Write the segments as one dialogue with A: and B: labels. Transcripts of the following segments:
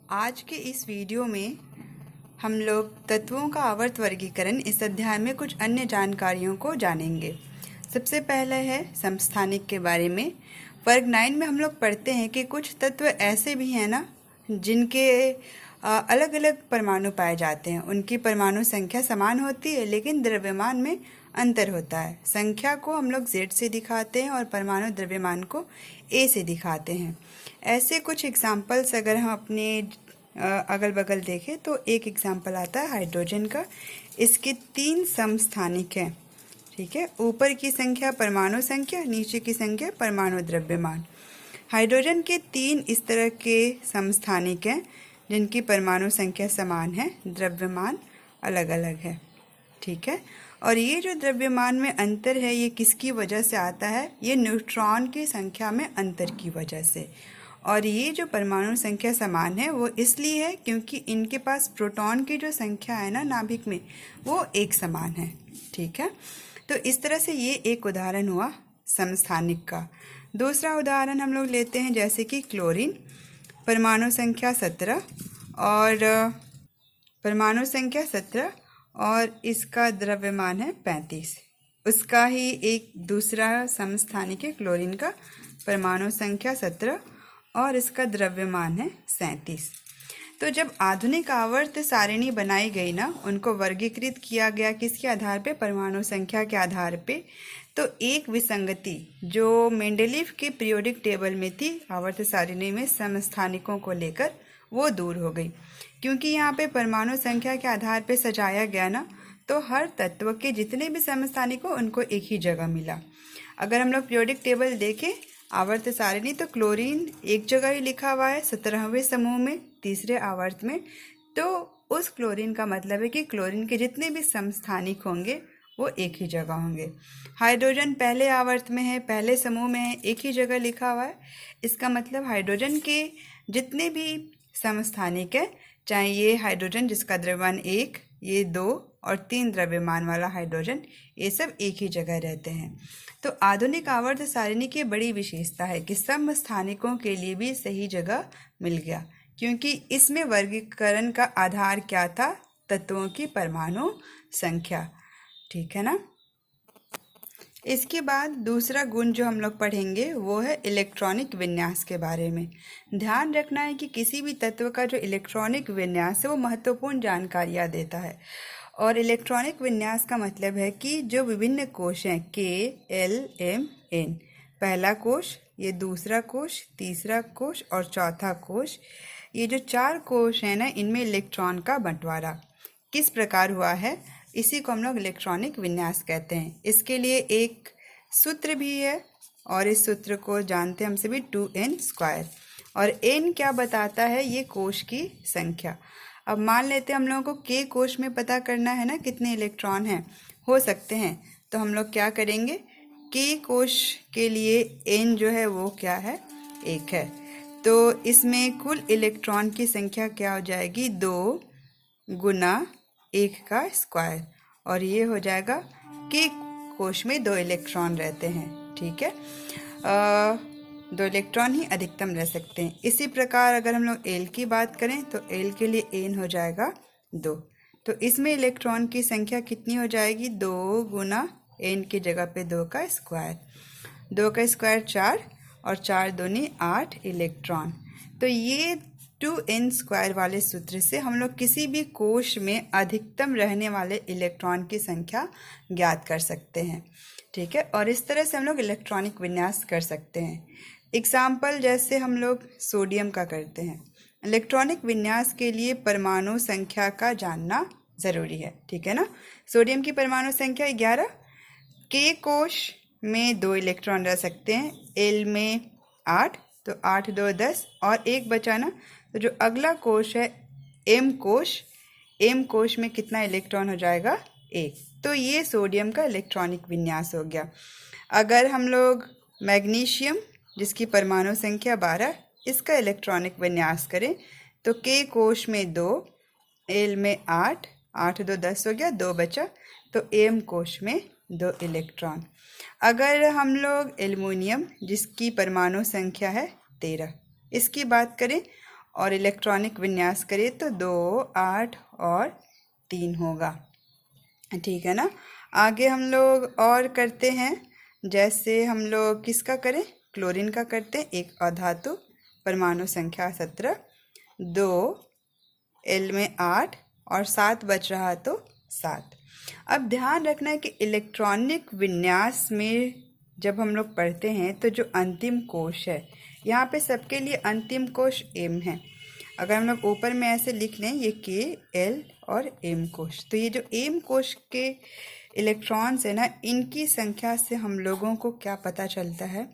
A: आज के इस वीडियो में हम लोग तत्वों का आवर्त वर्गीकरण इस अध्याय में कुछ अन्य जानकारियों को जानेंगे। सबसे पहले है समस्थानिक के बारे में। वर्ग 9 में हम लोग पढ़ते हैं कि कुछ तत्व ऐसे भी हैं ना जिनके अलग अलग परमाणु पाए जाते हैं। उनकी परमाणु संख्या समान होती है लेकिन द्रव्यमान में अंतर होता है। संख्या को हम लोग Z से दिखाते हैं और परमाणु द्रव्यमान को A से दिखाते हैं। ऐसे कुछ एग्जाम्पल्स अगर हम अपने अगल बगल देखें तो एक एग्जाम्पल आता है हाइड्रोजन का। इसके 3 समस्थानिक हैं, ठीक है। ऊपर की संख्या परमाणु संख्या, नीचे की संख्या परमाणु द्रव्यमान। हाइड्रोजन के 3 इस तरह के समस्थानिक हैं जिनकी परमाणु संख्या समान है, द्रव्यमान अलग अलग है, ठीक है। और ये जो द्रव्यमान में अंतर है ये किसकी वजह से आता है? ये न्यूट्रॉन की संख्या में अंतर की वजह से। और ये जो परमाणु संख्या समान है वो इसलिए है क्योंकि इनके पास प्रोटॉन की जो संख्या है ना नाभिक में वो एक समान है, ठीक है। तो इस तरह से ये एक उदाहरण हुआ समस्थानिक का। दूसरा उदाहरण हम लोग लेते हैं जैसे कि क्लोरीन, परमाणु संख्या 17 और इसका द्रव्यमान है 35। उसका ही एक दूसरा समस्थानिक है क्लोरीन का, परमाणु संख्या 17 और इसका द्रव्यमान है 37। तो जब आधुनिक आवर्त सारिणी बनाई गई ना, उनको वर्गीकृत किया गया किसके आधार पे? परमाणु संख्या के आधार पे। तो एक विसंगति जो मेंडेलीव के पीरियोडिक टेबल में थी आवर्त सारिणी में समस्थानिकों को लेकर, वो दूर हो गई। क्योंकि यहाँ पे परमाणु संख्या के आधार पे सजाया गया ना, तो हर तत्व के जितने भी समस्थानिक हो उनको एक ही जगह मिला। अगर हम लोग पीरियोडिक टेबल देखें आवर्त सारिणी, तो क्लोरीन एक जगह ही लिखा हुआ है 17वें समूह में, तीसरे आवर्त में। तो उस क्लोरीन का मतलब है कि क्लोरीन के जितने भी समस्थानिक होंगे वो एक ही जगह होंगे। हाइड्रोजन पहले आवर्त में है, पहले समूह में है, एक ही जगह लिखा हुआ है। इसका मतलब हाइड्रोजन के जितने भी समस्थानिक है, चाहे ये हाइड्रोजन जिसका द्रव्यमान 1, ये 2 और 3 द्रव्यमान वाला हाइड्रोजन, ये सब एक ही जगह रहते हैं। तो आधुनिक आवर्त सारिणी की बड़ी विशेषता है कि समस्थानिकों के लिए भी सही जगह मिल गया, क्योंकि इसमें वर्गीकरण का आधार क्या था? तत्वों की परमाणु संख्या, ठीक है ना। इसके बाद दूसरा गुण जो हम लोग पढ़ेंगे वो है इलेक्ट्रॉनिक विन्यास के बारे में। ध्यान रखना है कि किसी भी तत्व का जो इलेक्ट्रॉनिक विन्यास है वो महत्वपूर्ण जानकारियाँ देता है। और इलेक्ट्रॉनिक विन्यास का मतलब है कि जो विभिन्न कोश हैं K, L, M, N, पहला कोश, ये दूसरा कोश, तीसरा कोश और चौथा कोश, ये जो 4 कोश हैं ना, इनमें इलेक्ट्रॉन का बंटवारा किस प्रकार हुआ है, इसी को हम लोग इलेक्ट्रॉनिक विन्यास कहते हैं। इसके लिए एक सूत्र भी है और इस सूत्र को जानते हैं हम सभी 2n²। और n क्या बताता है? ये कोश की संख्या। अब मान लेते हैं हम लोगों को K कोश में पता करना है ना कितने इलेक्ट्रॉन हैं, हो सकते हैं। तो हम लोग क्या करेंगे, K कोश के लिए n जो है वो क्या है? 1 है। तो इसमें कुल इलेक्ट्रॉन की संख्या क्या हो जाएगी? 2 गुना 1 का स्क्वायर, और ये हो जाएगा K कोश में 2 इलेक्ट्रॉन रहते हैं, ठीक है। 2 इलेक्ट्रॉन ही अधिकतम रह सकते हैं। इसी प्रकार अगर हम लोग L की बात करें तो L के लिए n हो जाएगा 2। तो इसमें इलेक्ट्रॉन की संख्या कितनी हो जाएगी? 2 गुना n की जगह पे 2 का स्क्वायर, 2 का स्क्वायर 4 और 4 दूनी 8 इलेक्ट्रॉन। तो ये 2n² वाले सूत्र से हम लोग किसी भी कोश में अधिकतम रहने वाले इलेक्ट्रॉन की संख्या ज्ञात कर सकते हैं, ठीक है। और इस तरह से हम लोग इलेक्ट्रॉनिक विन्यास कर सकते हैं। एग्जाम्पल जैसे हम लोग सोडियम का करते हैं। इलेक्ट्रॉनिक विन्यास के लिए परमाणु संख्या का जानना ज़रूरी है, ठीक है ना। सोडियम की परमाणु संख्या 11, K कोश में 2 इलेक्ट्रॉन रह सकते हैं, L में 8, तो 8 2 10 और एक बचा ना। तो जो अगला कोश है M कोश में कितना इलेक्ट्रॉन हो जाएगा? 1। तो ये सोडियम का इलेक्ट्रॉनिक विन्यास हो गया। अगर हम लोग मैग्नीशियम जिसकी परमाणु संख्या 12, इसका इलेक्ट्रॉनिक विन्यास करें तो K कोश में 2, L में 8, 8 2 10 हो गया, 2 बचा, तो M कोश में 2 इलेक्ट्रॉन। अगर हम लोग एल्युमिनियम जिसकी परमाणु संख्या है 13, इसकी बात करें और इलेक्ट्रॉनिक विन्यास करें तो 2, 8 और 3 होगा। ठीक है ना। आगे हम लोग और करते हैं, जैसे हम लोग किसका करें, क्लोरीन का करते हैं। एक अधातु, परमाणु संख्या 17, 2, L में 8 और 7 बच रहा तो 7। अब ध्यान रखना है कि इलेक्ट्रॉनिक विन्यास में जब हम लोग पढ़ते हैं तो जो अंतिम कोश है, यहाँ पे सबके लिए अंतिम कोश M है। अगर हम लोग ऊपर में ऐसे लिख लें ये K, L और M कोश, तो ये जो M कोश के इलेक्ट्रॉन्स है ना, इनकी संख्या से हम लोगों को क्या पता चलता है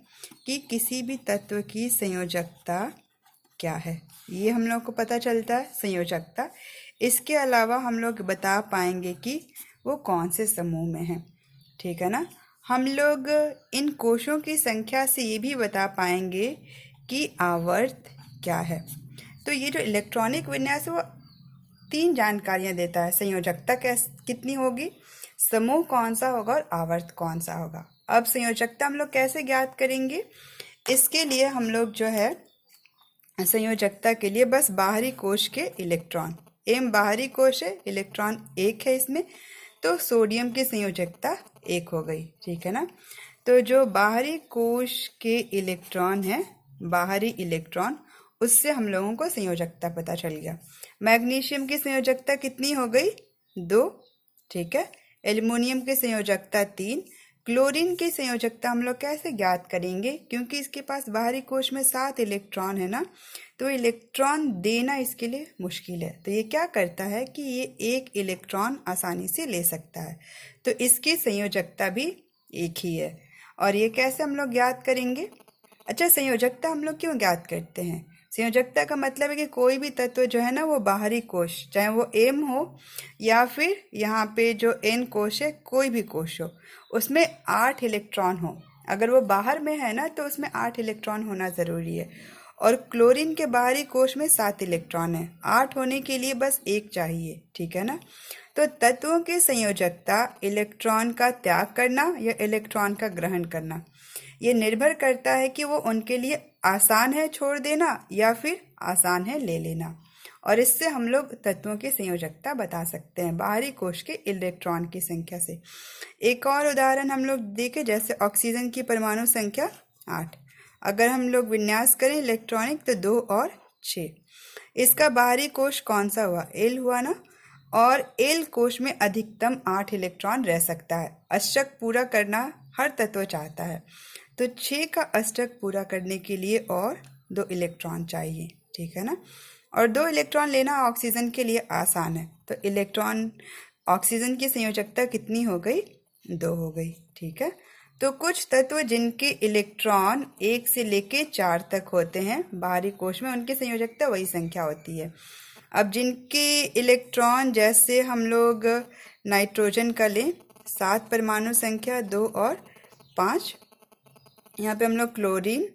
A: कि किसी भी तत्व की संयोजकता क्या है, ये हम लोग को पता चलता है, संयोजकता। इसके अलावा हम लोग बता पाएंगे कि वो कौन से समूह में है। ठीक है ना। हम लोग इन कोशों की संख्या से ये भी बता पाएंगे कि आवर्त क्या है। तो ये जो इलेक्ट्रॉनिक विन्यास है वो 3 जानकारियां देता है। संयोजकता कितनी होगी, समूह कौन सा होगा और आवर्त कौन सा होगा। अब संयोजकता हम लोग कैसे ज्ञात करेंगे, इसके लिए हम लोग जो है संयोजकता के लिए बस बाहरी कोश के इलेक्ट्रॉन, M बाहरी कोश है, इलेक्ट्रॉन 1 है इसमें, तो सोडियम की संयोजकता 1 हो गई। ठीक है ना। तो जो बाहरी कोश के इलेक्ट्रॉन है, बाहरी इलेक्ट्रॉन, उससे हम लोगों को संयोजकता पता चल गया। मैग्नीशियम की संयोजकता कितनी हो गई, 2। ठीक है। एल्युमिनियम की संयोजकता 3। क्लोरीन की संयोजकता हम लोग कैसे ज्ञात करेंगे, क्योंकि इसके पास बाहरी कोश में 7 इलेक्ट्रॉन है ना, तो इलेक्ट्रॉन देना इसके लिए मुश्किल है। तो ये क्या करता है कि ये 1 इलेक्ट्रॉन आसानी से ले सकता है, तो इसकी संयोजकता भी 1 ही है। और ये कैसे हम लोग ज्ञात करेंगे। अच्छा, संयोजकता हम लोग क्यों ज्ञात करते हैं, संयोजकता का मतलब है कि कोई भी तत्व जो है ना वो बाहरी कोश, चाहे वो M हो या फिर यहाँ पे जो N कोश है, कोई भी कोश हो, उसमें 8 इलेक्ट्रॉन हो। अगर वो बाहर में है ना तो उसमें 8 इलेक्ट्रॉन होना ज़रूरी है। और क्लोरीन के बाहरी कोश में 7 इलेक्ट्रॉन है, 8 होने के लिए बस 1 चाहिए। ठीक है ना। तो तत्वों की संयोजकता इलेक्ट्रॉन का त्याग करना या इलेक्ट्रॉन का ग्रहण करना, ये निर्भर करता है कि वो उनके लिए आसान है छोड़ देना या फिर आसान है ले लेना। और इससे हम लोग तत्वों की संयोजकता बता सकते हैं बाहरी कोश के इलेक्ट्रॉन की संख्या से। एक और उदाहरण हम लोग देखें, जैसे ऑक्सीजन की परमाणु संख्या 8। अगर हम लोग विन्यास करें इलेक्ट्रॉनिक तो 2 और 6। इसका बाहरी कोश कौन सा हुआ, L हुआ ना। और L कोश में अधिकतम 8 इलेक्ट्रॉन रह सकता है। अष्टक पूरा करना हर तत्व चाहता है, तो 6 का अष्टक पूरा करने के लिए और 2 इलेक्ट्रॉन चाहिए। ठीक है ना। और 2 इलेक्ट्रॉन लेना ऑक्सीजन के लिए आसान है, तो इलेक्ट्रॉन ऑक्सीजन की संयोजकता कितनी हो गई, 2 हो गई। ठीक है। तो कुछ तत्व जिनके इलेक्ट्रॉन 1 से लेके 4 तक होते हैं बाहरी कोश में, उनकी संयोजकता वही संख्या होती है। अब जिनके इलेक्ट्रॉन, जैसे हम लोग नाइट्रोजन का लें, 7 परमाणु संख्या 2 और 5, यहाँ पे हम लोग क्लोरीन,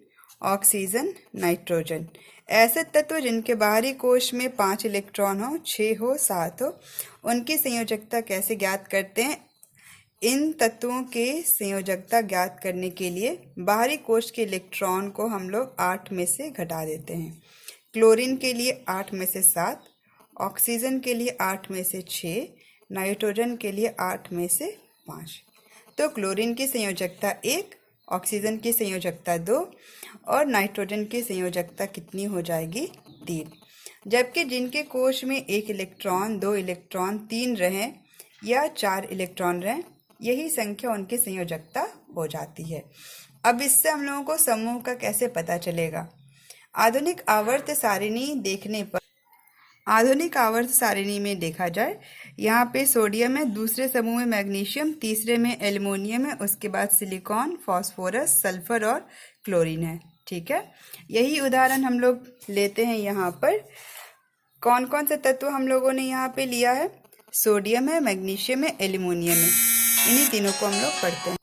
A: ऑक्सीजन, नाइट्रोजन, ऐसे तत्व जिनके बाहरी कोश में 5 इलेक्ट्रॉन हो, 6 हो, 7 हो, उनकी संयोजकता कैसे ज्ञात करते हैं। इन तत्वों के संयोजकता ज्ञात करने के लिए बाहरी कोश के इलेक्ट्रॉन को हम लोग 8 में से घटा देते हैं। क्लोरीन के लिए 8 में से 7, ऑक्सीजन के लिए 8 में से 6, नाइट्रोजन के लिए 8 में से 5। तो क्लोरीन की संयोजकता 1, ऑक्सीजन की संयोजकता 2 और नाइट्रोजन की संयोजकता कितनी हो जाएगी, 3। जबकि जिनके कोश में 1 इलेक्ट्रॉन, 2 इलेक्ट्रॉन, 3 रहें या 4 इलेक्ट्रॉन रहें, यही संख्या उनकी संयोजकता हो जाती है। अब इससे हम लोगों को समूह का कैसे पता चलेगा। आधुनिक आवर्त सारिणी में देखा जाए, यहाँ पे सोडियम है, दूसरे समूह में मैग्नीशियम, तीसरे में एल्युमिनियम है, उसके बाद सिलिकॉन, फास्फोरस, सल्फर और क्लोरीन है। ठीक है। यही उदाहरण हम लोग लेते हैं यहाँ पर। कौन कौन से तत्व हम लोगों ने यहाँ पे लिया है, सोडियम है, मैग्नीशियम है, एल्युमिनियम है, इन्हीं तीनों को हम लोग पढ़ते हैं।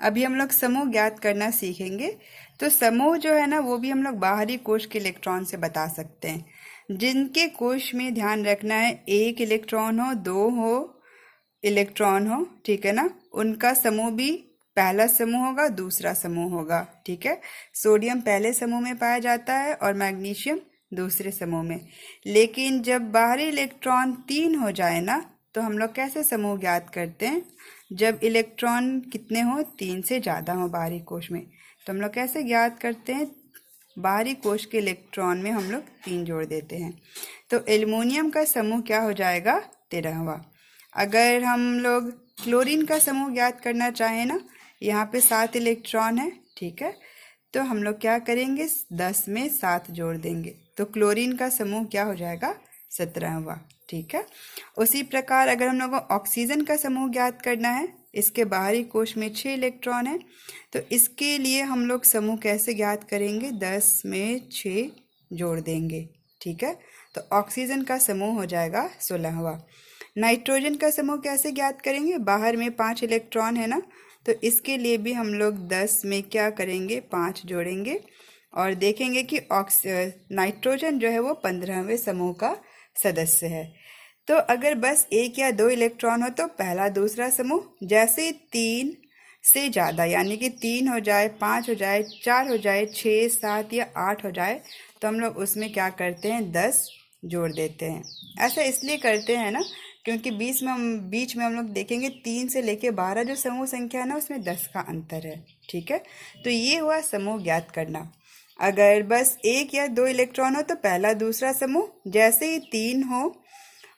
A: अभी हम लोग समूह ज्ञात करना सीखेंगे। तो समूह जो है ना वो भी हम लोग बाहरी कोश के इलेक्ट्रॉन से बता सकते हैं। जिनके कोश में ध्यान रखना है 1 इलेक्ट्रॉन हो, 2 इलेक्ट्रॉन हो, ठीक है ना, उनका समूह भी पहला समूह होगा, दूसरा समूह होगा। ठीक है। सोडियम पहले समूह में पाया जाता है और मैग्नीशियम दूसरे समूह में। लेकिन जब बाहरी इलेक्ट्रॉन 3 हो जाए ना, तो हम लोग कैसे समूह ज्ञात करते हैं? जब इलेक्ट्रॉन कितने हो, 3 से ज़्यादा हो बाहरी कोश में, तो हम लोग कैसे ज्ञात करते हैं? बाहरी कोश के इलेक्ट्रॉन में हम लोग 3 जोड़ देते हैं। तो एल्युमिनियम का समूह क्या हो जाएगा? 13वां। अगर हम लोग क्लोरीन का समूह ज्ञात करना चाहें ना, यहाँ पे 7 इलेक्ट्रॉन है, ठीक है, तो हम लोग क्या करेंगे? 10 में 7 जोड़ देंगे, तो क्लोरीन का समूह क्या हो जाएगा? 17वां, ठीक है। उसी प्रकार अगर हम लोगों को ऑक्सीजन का समूह ज्ञात करना है, इसके बाहरी कोश में 6 इलेक्ट्रॉन है, तो इसके लिए हम लोग समूह कैसे ज्ञात करेंगे? 10 में 6 जोड़ देंगे, ठीक है, तो ऑक्सीजन का समूह हो जाएगा 16वां। नाइट्रोजन का समूह कैसे ज्ञात करेंगे? बाहर में 5 इलेक्ट्रॉन है ना, तो इसके लिए भी हम लोग 10 में क्या करेंगे? 5 जोड़ेंगे और देखेंगे कि नाइट्रोजन जो है वो 15वें समूह का सदस्य है। तो अगर बस 1 या 2 इलेक्ट्रॉन हो तो पहला दूसरा समूह, जैसे 3 से ज़्यादा यानी कि 3 हो जाए, 5 हो जाए, 4 हो जाए, 6, 7 या 8 हो जाए, तो हम लोग उसमें क्या करते हैं? 10 जोड़ देते हैं। ऐसा इसलिए करते हैं ना, क्योंकि बीच में हम लोग देखेंगे 3 से लेके 12 जो समूह संख्या है ना, उसमें 10 का अंतर है, ठीक है। तो ये हुआ समूह ज्ञात करना। अगर बस 1 या 2 इलेक्ट्रॉन हो तो पहला दूसरा समूह, जैसे ही 3 हो,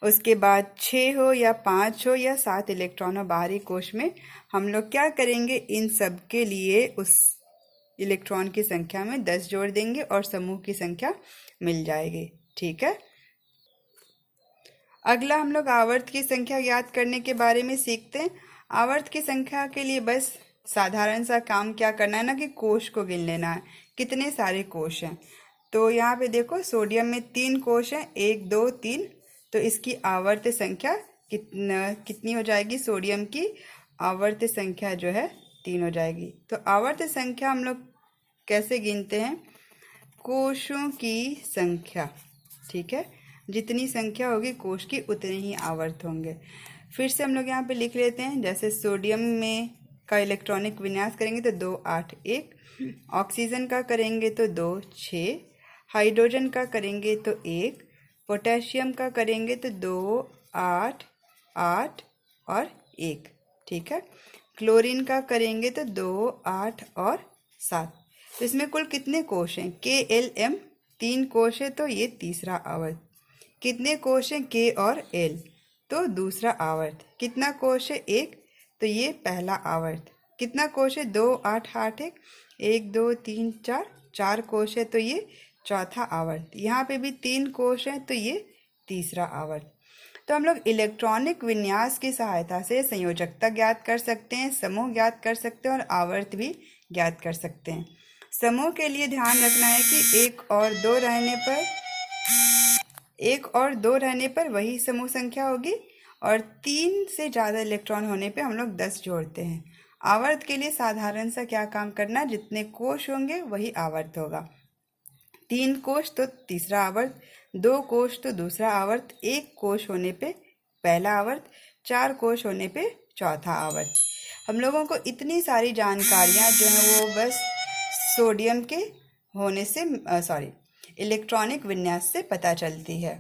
A: उसके बाद 6 हो या 5 हो या 7 इलेक्ट्रॉन हो बाहरी कोश में, हम लोग क्या करेंगे? इन सब के लिए उस इलेक्ट्रॉन की संख्या में 10 जोड़ देंगे और समूह की संख्या मिल जाएगी, ठीक है। अगला हम लोग आवर्त की संख्या ज्ञात करने के बारे में सीखते हैं। आवर्त की संख्या के लिए बस साधारण सा काम क्या करना है ना, कि कोश को गिन लेना है, कितने सारे कोश हैं। तो यहाँ पे देखो, सोडियम में 3 कोश हैं, 1, 2, 3, तो इसकी आवर्त संख्या कितनी हो जाएगी? सोडियम की आवर्त संख्या जो है 3 हो जाएगी। तो आवर्त संख्या हम लोग कैसे गिनते हैं? कोशों की संख्या, ठीक है, जितनी संख्या होगी कोश की उतने ही आवर्त होंगे। फिर से हम लोग यहाँ पे लिख लेते हैं, जैसे सोडियम में का इलेक्ट्रॉनिक विन्यास करेंगे तो 2, 8, 1, ऑक्सीजन का करेंगे तो 2, 6, हाइड्रोजन का करेंगे तो 1, पोटेशियम का करेंगे तो 2, 8, 8 और 1, ठीक है। क्लोरीन का करेंगे तो 2, 8 और 7। तो इसमें कुल कितने कोश हैं? KLM 3 कोश है, तो ये तीसरा आवर्त। कितने कोश हैं? K और L, तो दूसरा आवर्त। कितना कोश है? 1, तो ये पहला आवर्त। कितना कोश है? 2, 8, 8, 1, 2, 3, 4 कोश है, तो ये चौथा आवर्त। यहाँ पे भी 3 कोश हैं, तो ये तीसरा आवर्त। तो हम लोग इलेक्ट्रॉनिक विन्यास की सहायता से संयोजकता ज्ञात कर सकते हैं, समूह ज्ञात कर सकते हैं और आवर्त भी ज्ञात कर सकते हैं। समूह के लिए ध्यान रखना है कि 1 और 2 रहने पर वही समूह संख्या होगी, और 3 से ज़्यादा इलेक्ट्रॉन होने पे हम लोग 10 जोड़ते हैं। आवर्त के लिए साधारण सा क्या काम करना, जितने कोश होंगे वही आवर्त होगा। 3 कोश तो तीसरा आवर्त, 2 कोश तो दूसरा आवर्त, 1 कोश होने पे पहला आवर्त, 4 कोश होने पे चौथा आवर्त। हम लोगों को इतनी सारी जानकारियाँ जो हैं वो बस सोडियम के होने से इलेक्ट्रॉनिक विन्यास से पता चलती है।